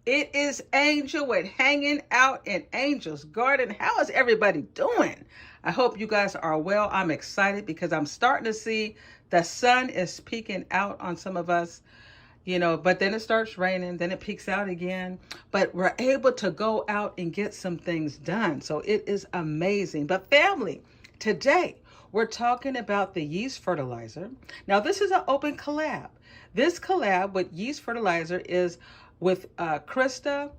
It is Angel with Hanging Out in Angel's Garden. How is everybody doing? I hope you guys are well. I'm excited because I'm starting to see the sun is peeking out on some of us, but then it starts raining, then it peaks out again. But we're able to go out and get some things done. So it is amazing. But family, today we're talking about the yeast fertilizer. Now, this is an open collab. This collab with yeast fertilizer is with Krista.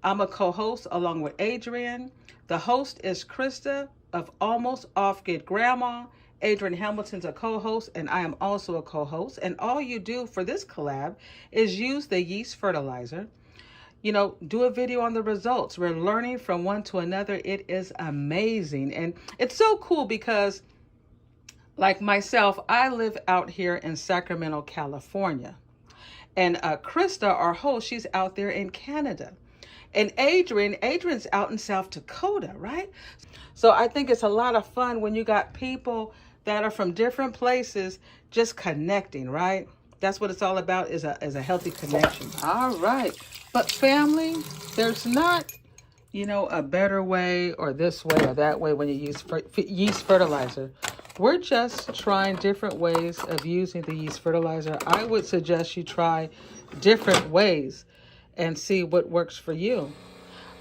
I'm a co-host along with Adrienne. The host is Krista of Almost Off Good Grandma. Adrienne Hamilton's a co-host, and I am also a co-host. And all you do for this collab is use the yeast fertilizer. Do a video on the results. We're learning from one to another. It is amazing. And it's so cool because, like myself, I live out here in Sacramento, California. And Krista, our host, she's out there in Canada. And Adrienne's out in South Dakota, right? So I think it's a lot of fun when you got people that are from different places just connecting, right? That's what it's all about, is a healthy connection. All right. But family, there's not, a better way or this way or that way when you use yeast fertilizer. We're just trying different ways of using the yeast fertilizer. I would suggest you try different ways and see what works for you.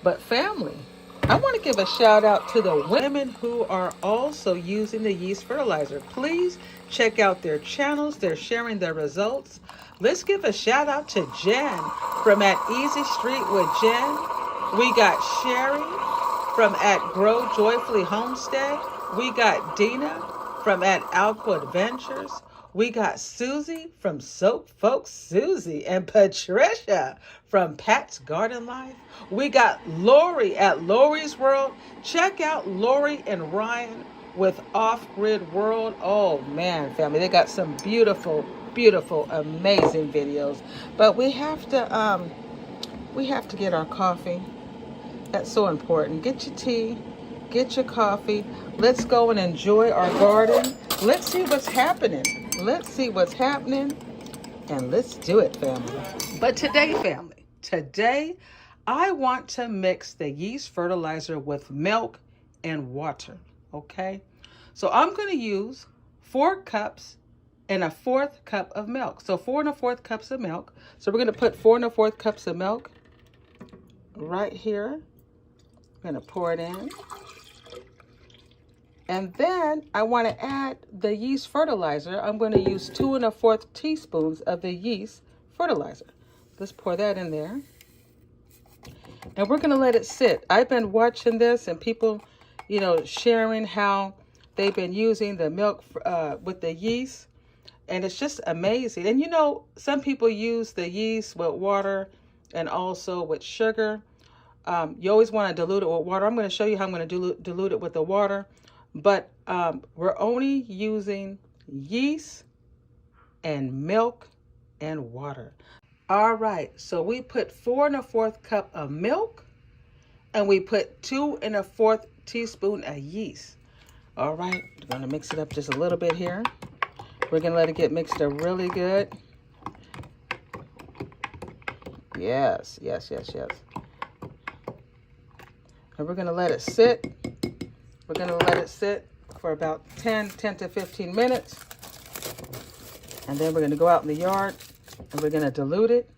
But family, I want to give a shout out to the women who are also using the yeast fertilizer. Please check out their channels. They're sharing their results. Let's give a shout out to Jen from at Easy Street with Jen. We got Sherry from at Grow Joyfully Homestead. We got Dina from at Alco Adventures. We got Susie from Soap Folks Susie, and Patricia from Pat's Garden Life. We got Lori at Lori's World. Check out Lori and Ryan with Off Grid World. Oh man, family, they got some beautiful, beautiful, amazing videos. But we have to get our coffee. That's so important. Get your tea. Get your coffee. Let's go and enjoy our garden. Let's see what's happening. And let's do it, family. But today, family, I want to mix the yeast fertilizer with milk and water, okay? So I'm going to use 4 cups and a 1/4 cup of milk. So 4 1/4 cups of milk. So we're going to put 4 1/4 cups of milk right here. I'm going to pour it in. And then I want to add the yeast fertilizer. I'm going to use 2 1/4 teaspoons of the yeast fertilizer. Let's pour that in there. And we're going to let it sit. I've been watching this and people, sharing how they've been using the milk with the yeast. And it's just amazing. And some people use the yeast with water and also with sugar. You always want to dilute it with water. I'm going to show you how I'm going to dilute it with the water. But we're only using yeast and milk and water. All right, so we put 4 1/4 cup of milk and we put 2 1/4 teaspoon of yeast. All right, we're going to mix it up just a little bit here. We're going to let it get mixed up really good. Yes. And we're going to let it sit. We're going to let it sit for about 10 to 15 minutes. And then we're going to go out in the yard and we're going to dilute it.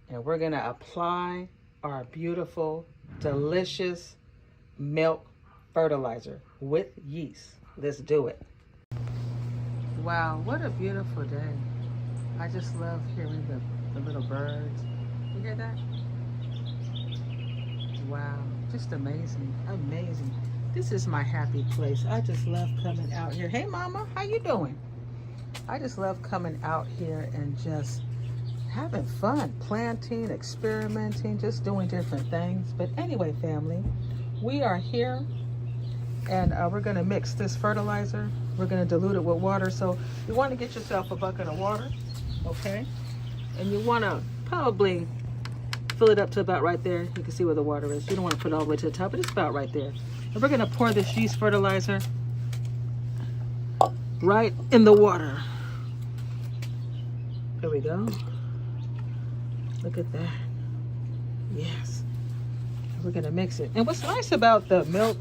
And we're going to apply our beautiful, delicious milk fertilizer with yeast. Let's do it. Wow, what a beautiful day. I just love hearing the little birds. You hear that? Wow, just amazing, amazing. This is my happy place. I just love coming out here. Hey, Mama, how you doing? I just love coming out here and just having fun, planting, experimenting, just doing different things. But anyway, family, we are here and we're going to mix this fertilizer. We're going to dilute it with water. So you want to get yourself a bucket of water, okay? And you want to probably fill it up to about right there. You can see where the water is. You don't want to put it all the way to the top, but it's about right there. And we're going to pour this yeast fertilizer right in the water. There we go. Look at that. Yes. We're gonna mix it. And what's nice about the milk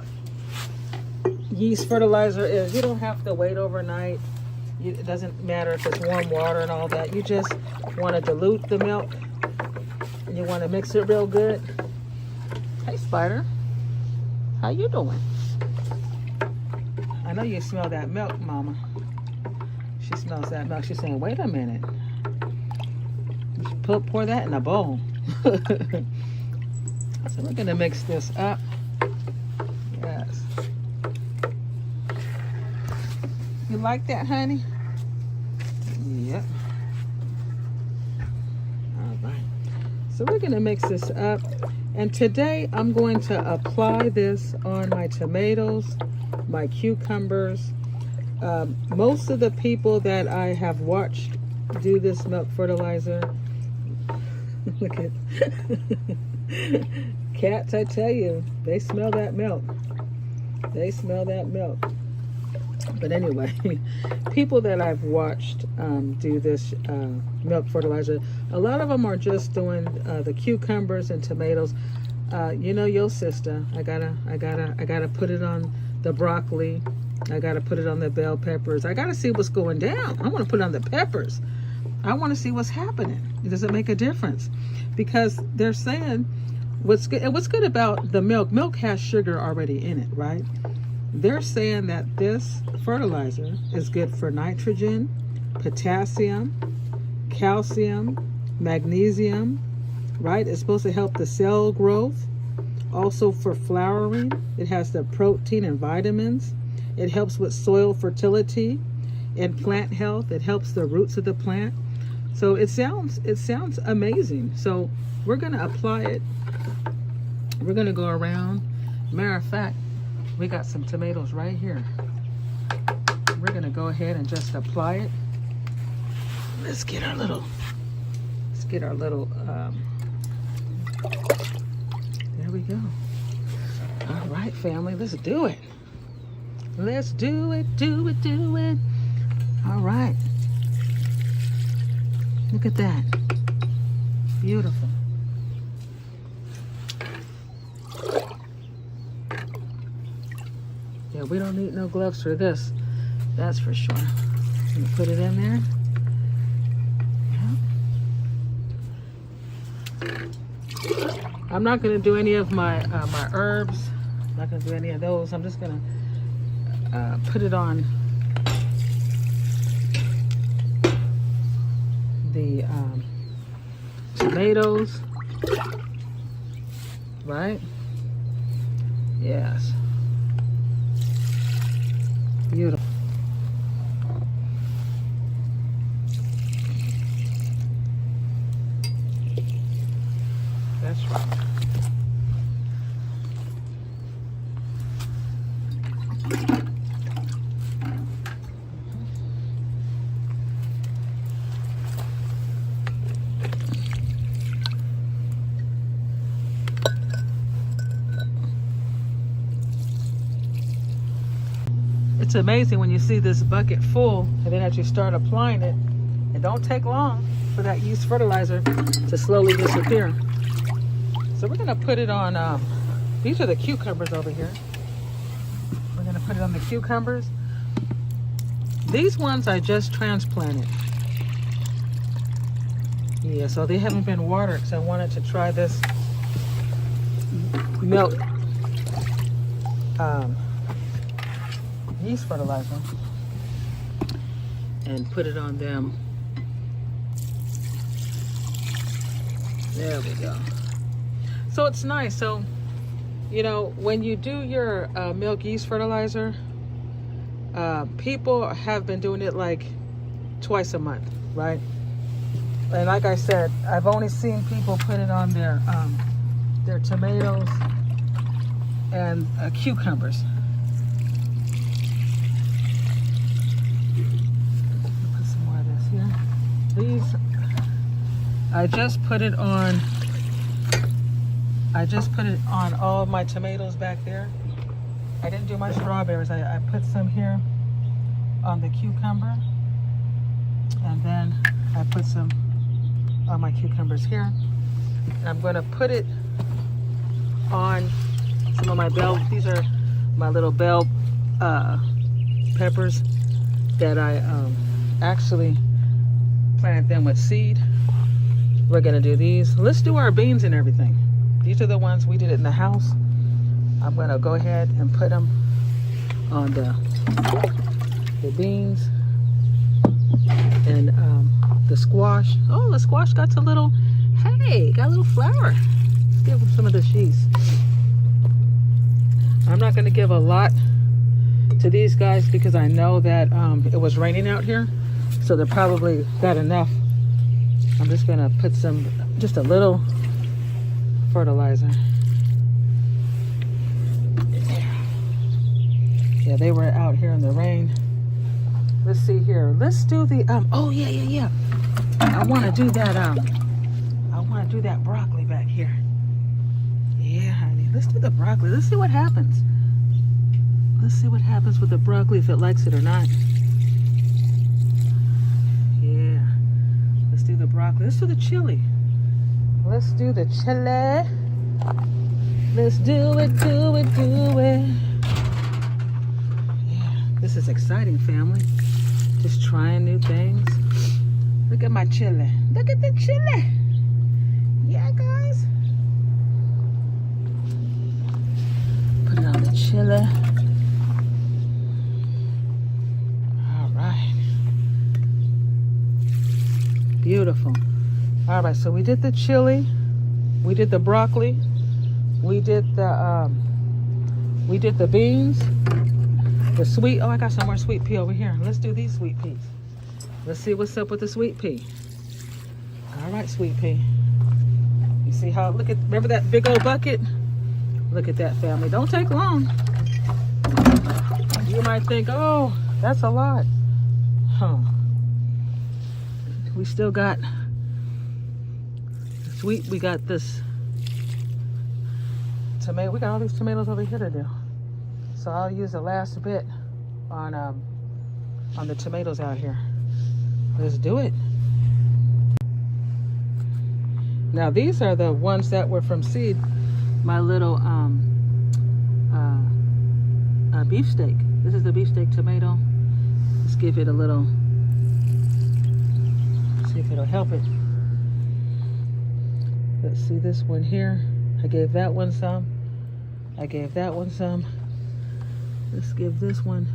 yeast fertilizer is you don't have to wait overnight. It doesn't matter if it's warm water and all that. You just want to dilute the milk and you want to mix it real good. Hey, Spider, how you doing? I know you smell that milk, Mama. She smells that milk. She's saying, wait a minute. You should pour that in a bowl. So we're gonna mix this up. Yes. You like that, honey? Yep. All right. So we're gonna mix this up. And today I'm going to apply this on my tomatoes, my cucumbers. Most of the people that I have watched do this milk fertilizer, look at cats, I tell you, they smell that milk. They smell that milk. But anyway, people that I've watched do this milk fertilizer, a lot of them are just doing the cucumbers and tomatoes. You know, your sister, I gotta put it on the broccoli. I gotta put it on the bell peppers. I gotta see what's going down. I want to put it on the peppers. I want to see what's happening. Does it make a difference? Because they're saying what's good about the milk. Milk has sugar already in it, right? They're saying that this fertilizer is good for nitrogen, potassium, calcium, magnesium, right? It's supposed to help the cell growth. Also for flowering. It has the protein and vitamins. It helps with soil fertility and plant health. It helps the roots of the plant. So it sounds amazing. So we're gonna apply it. We're gonna go around. Matter of fact, we got some tomatoes right here. We're gonna go ahead and just apply it. Let's get our little, there we go. All right, family, let's do it. Let's do it. All right. Look at that. Beautiful. Yeah, we don't need no gloves for this. That's for sure. I'm gonna put it in there. Yeah. I'm not gonna do any of my my herbs. I'm not gonna do any of those. I'm just gonna put it on the tomatoes, right? Yes. Beautiful. That's right. It's amazing when you see this bucket full and then as you start applying it, it don't take long for that yeast fertilizer to slowly disappear. So we're gonna put it on, these are the cucumbers over here. We're gonna put it on the cucumbers. These ones I just transplanted. Yeah, so they haven't been watered, so I wanted to try this milk yeast fertilizer and put it on them. There we go. So it's nice. So, you know, when you do your milk yeast fertilizer, people have been doing it like twice a month, right? And like I said, I've only seen people put it on their tomatoes and cucumbers. Put some more of this here. These, I just put it on all of my tomatoes back there. I didn't do my strawberries. I put some here on the cucumber, and then I put some on my cucumbers here. And I'm going to put it on some of my bell. These are my little bell peppers that I actually planted them with seed. We're going to do these. Let's do our beans and everything. These are the ones we did it in the house. I'm going to go ahead and put them on the beans and the squash. Oh, the squash got a little, hey, got a little flower. Let's give them some of this yeast. I'm not going to give a lot to these guys because I know that it was raining out here, so they probably got enough. I'm just going to put some, just a little fertilizer. Yeah, they were out here in the rain. Let's see here. Let's do the oh yeah. I want to do that I want to do that broccoli back here. Yeah, honey. Let's do the broccoli. Let's see what happens. Let's see what happens with the broccoli, if it likes it or not. Yeah. Let's do the broccoli. Let's do the chili. Let's do the chili. Let's do it. Yeah, this is exciting, family. Just trying new things. Look at my chili. Look at the chili. Yeah, guys. Put it on the chili. All right. Beautiful. All right, so we did the chili. We did the broccoli. We did the beans. The sweet, oh, I got some more sweet pea over here. Let's do these sweet peas. Let's see what's up with the sweet pea. All right, sweet pea. You see how, look at, remember that big old bucket? Look at that, family. Don't take long. You might think, oh, that's a lot. Huh. We still got sweet, we got this tomato. We got all these tomatoes over here to do. So I'll use the last bit on the tomatoes out here. Let's do it. Now these are the ones that were from seed. My little beefsteak. This is the beefsteak tomato. Let's give it a little. See if it'll help it. Let's see this one here. I gave that one some. I gave that one some. Let's give this one.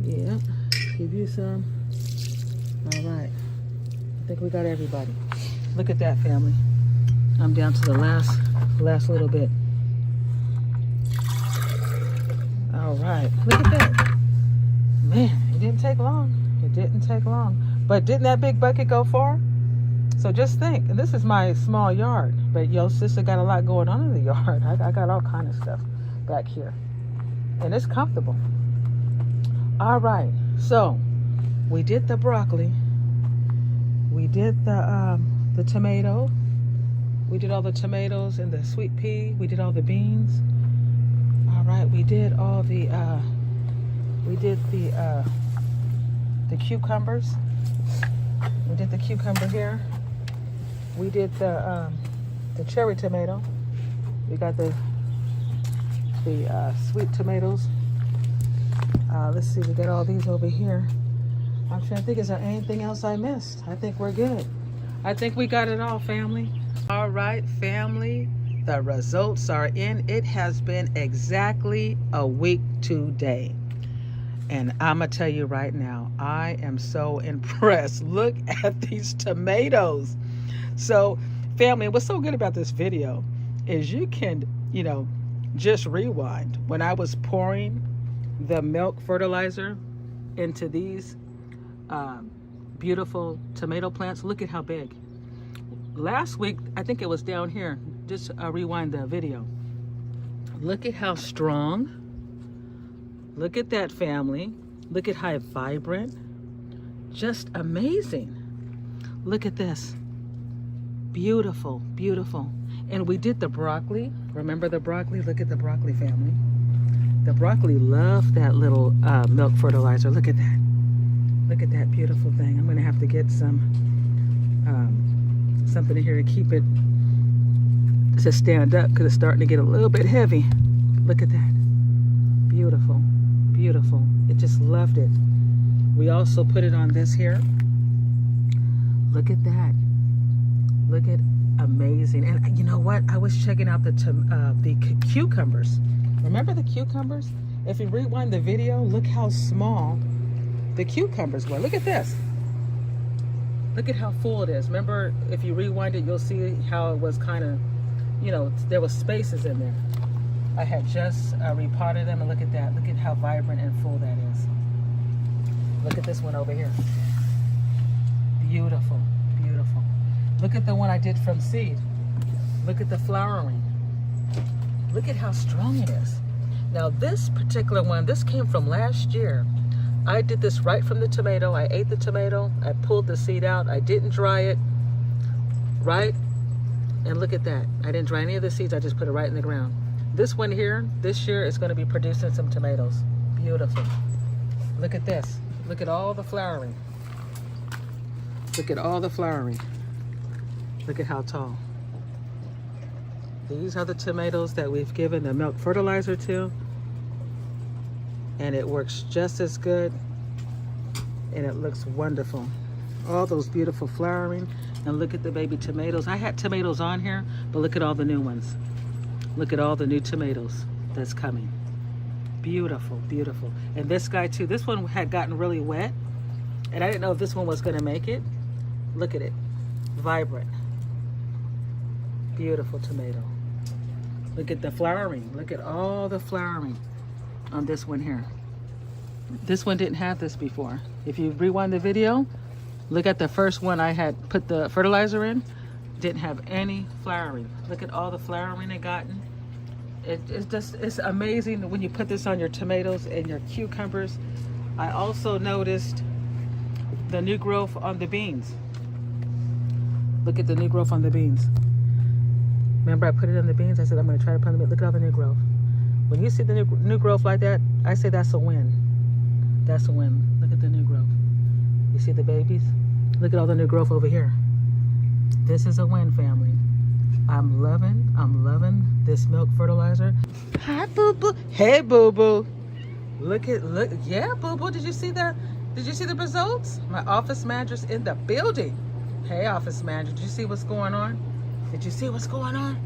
Yeah, give you some. All right. I think we got everybody. Look at that, family. I'm down to the last little bit. All right. Look at that. Man, it didn't take long. It didn't take long. But didn't that big bucket go far? So just think, and this is my small yard, but your sister got a lot going on in the yard. I got all kind of stuff back here. And it's comfortable. All right, so we did the broccoli. We did the tomato. We did all the tomatoes and the sweet pea. We did all the beans. All right, we did all the cucumbers. We did the cucumber here. We did the cherry tomato. We got the sweet tomatoes. Let's see, we got all these over here. I'm trying to think, is there anything else I missed? I think we're good. I think we got it all, family. All right, family, the results are in. It has been exactly a week today. And I'm gonna tell you right now, I am so impressed. Look at these tomatoes. So, family, what's so good about this video is you can, just rewind. When I was pouring the milk fertilizer into these beautiful tomato plants, look at how big. Last week, I think it was down here. Just rewind the video. Look at how strong. Look at that, family. Look at how vibrant. Just amazing. Look at this. Beautiful, beautiful. And we did the broccoli. Remember the broccoli? Look at the broccoli, family. The broccoli loved that little milk fertilizer. Look at that. Look at that beautiful thing. I'm gonna have to get some something in here to keep it to stand up because it's starting to get a little bit heavy. Look at that. Beautiful, beautiful. It just loved it. We also put it on this here. Look at that. Look at amazing. And you know what? I was checking out the cucumbers. Remember the cucumbers? If you rewind the video, look how small the cucumbers were. Look at this. Look at how full it is. Remember, if you rewind it, you'll see how it was kind of, you know, there was spaces in there. I had just repotted them, and look at that. Look at how vibrant and full that is. Look at this one over here. Beautiful, beautiful. Look at the one I did from seed. Look at the flowering. Look at how strong it is. Now this particular one, this came from last year. I did this right from the tomato. I ate the tomato. I pulled the seed out. I didn't dry it, right? And look at that. I didn't dry any of the seeds. I just put it right in the ground. This one here, this year, is going to be producing some tomatoes. Beautiful. Look at this. Look at all the flowering. Look at all the flowering. Look at how tall. These are the tomatoes that we've given the milk fertilizer to. And it works just as good. And it looks wonderful. All those beautiful flowering. And look at the baby tomatoes. I had tomatoes on here, but look at all the new ones. Look at all the new tomatoes that's coming. Beautiful, beautiful. And this guy too, this one had gotten really wet. And I didn't know if this one was gonna make it. Look at it, vibrant. Beautiful tomato. Look at the flowering. Look at all the flowering on this one here. This one didn't have this before. If you rewind the video, look at the first one I had put the fertilizer in. Didn't have any flowering. Look at all the flowering it gotten. It's amazing when you put this on your tomatoes and your cucumbers. I also noticed the new growth on the beans. Look at the new growth on the beans. Remember I put it on the beans? I said I'm going to try to put it on the beans. Look at all the new growth. When you see the new growth like that, I say that's a win. That's a win. Look at the new growth. You see the babies? Look at all the new growth over here. This is a win, family. I'm loving this milk fertilizer. Hi, boo-boo. Hey, boo-boo. Look, yeah, boo-boo. Did you see that? Did you see the results? My office manager's in the building. Hey, office manager, did you see what's going on? Did you see what's going on?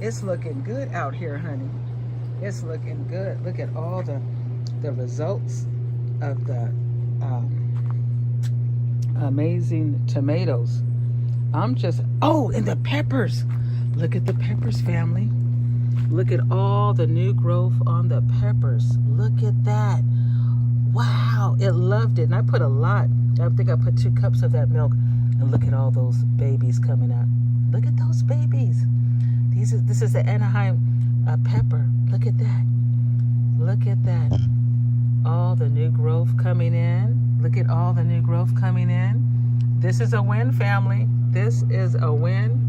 It's looking good out here, honey. It's looking good. Look at all the results of the amazing tomatoes. Oh, and the peppers. Look at the peppers, family. Look at all the new growth on the peppers. Look at that. Wow, it loved it. And I put a lot. I think I put 2 cups of that milk. And look at all those babies coming up. Look at those babies. This is the Anaheim pepper. Look at that. Look at that. All the new growth coming in. Look at all the new growth coming in. This is a win, family. This is a win.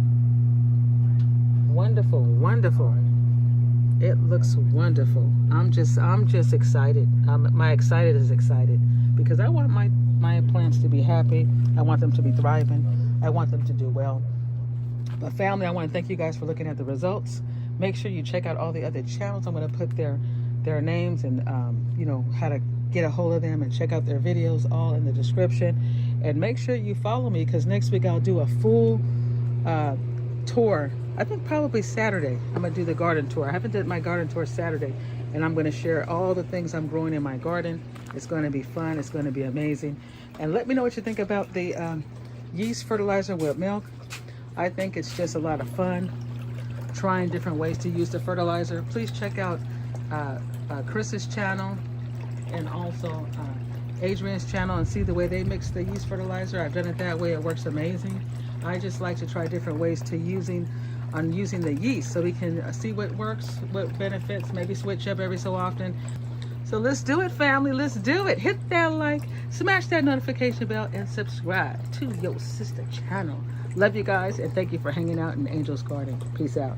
Wonderful, wonderful. It looks wonderful. I'm just excited. My excited is excited because I want my plants to be happy. I want them to be thriving. I want them to do well. But family, I want to thank you guys for looking at the results. Make sure you check out all the other channels. I'm going to put their names and you know, how to get a hold of them and check out their videos all in the description. And make sure you follow me because next week I'll do a full tour. I think probably Saturday I'm gonna do the garden tour. I haven't did my garden tour Saturday, and I'm gonna share all the things I'm growing in my garden. It's gonna be fun. It's gonna be amazing. And let me know what you think about the yeast fertilizer with milk. I think it's just a lot of fun trying different ways to use the fertilizer. Please check out Chris's channel and also Adrienne's channel and see the way they mix the yeast fertilizer. I've done it that way. It works amazing. I just like to try different ways to using the yeast so we can see what works, what benefits, maybe switch up every so often. So let's do it, family. Let's do it. Hit that like, smash that notification bell, and subscribe to your sister channel. Love you guys, and thank you for hanging out in Angel's Garden. Peace out.